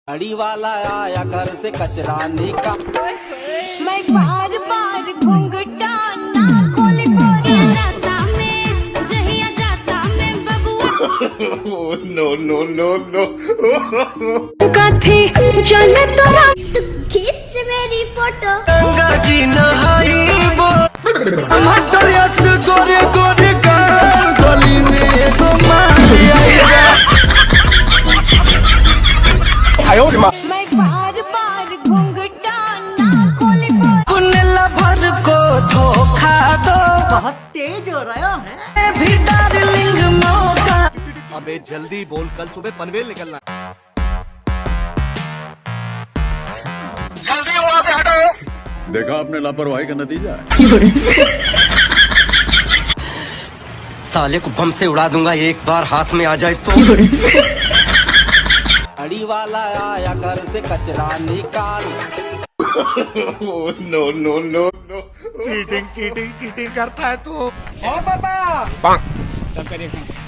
गाड़ी वाला आया घर से कचरा निकाल। मैं बार बार घूंघटा ना खोल खोल जाता मैं जहिया जाता मैं बबुआ नो नो नो नो कथी चले तोरा खींच मेरी फोटो गाजी नहाईबो मटर यस गोरे गोरे गाल गली में एगो मारी आईबा मैं बार बार घूंघटा ना खोल खोल पुनेला भर को धोखा दो बहुत तेज हो रहा है भी डार्लिंग मौका अबे जल्दी बोल, कल सुबह पनवेल निकलना। जल्दी वहाँ से हटो। देखा आपने लापरवाही का नतीजा है। साले को बम से उड़ा दूंगा एक बार हाथ में आ जाए तो। गाड़ी वाला आया घर से कचरा निकाल। No no no no cheating cheating cheating करता है तू। ओ पापा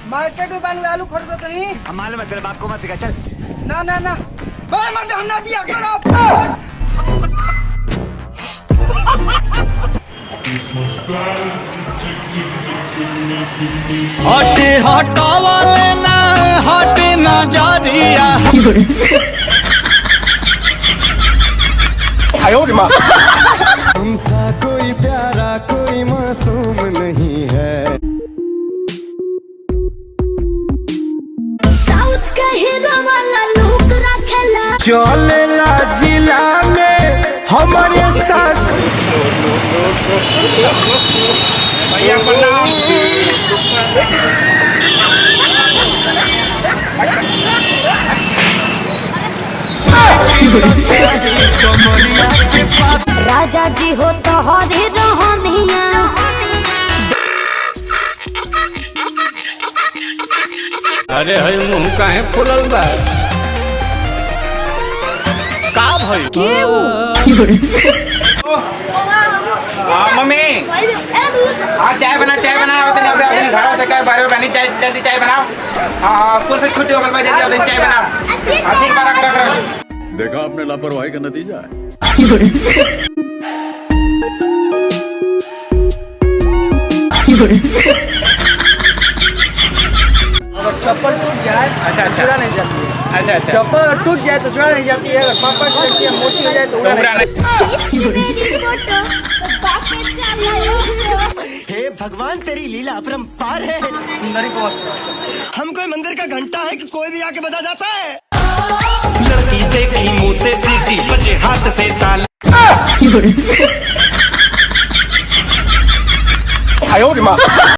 मार्केट में पानी आलू खरीदो तो नहीं हमारे में तेरे बाप को मत सिखा, चल। ना ना ना भाई मत हमने दिया करो हटे हटावाले ना हटे ना जारिया। हमसा कोई प्यारा कोई मासूम नहीं है साउथ का हीरो वाला लुक रखेला चलेला जिला में हमारे सास भैया प्रणाम। राजा जी हो तो हरी रहनिया अरे हई मुंह काहे फुलल बा? का भई? मम्मी हाँ चाय बना घर से बारे बनी चाय जल्दी चाय बनाओ। हाँ स्कूल से छुट्टी हो गई जल्दी चाय बनाओ। हाँ ठीक बना देखा आपने लापरवाही का नतीजा है। चप्पल टूट जाए अच्छा चुरा नहीं जाती है अच्छा अच्छा चप्पल टूट जाए तो चुरा नहीं जाती है अगर पापा की लड़की मोटी हो जाए तो उड़ा नहीं मेरी फोटो तो पापे चला हे भगवान तेरी लीला अपरंपार है। सुंदरी को वस्त्र हम कोई मंदिर का घंटा है कि कोई भी आके बजा जाता है। लड़की देखी मुंह से सीधी बचे हाथ से साल।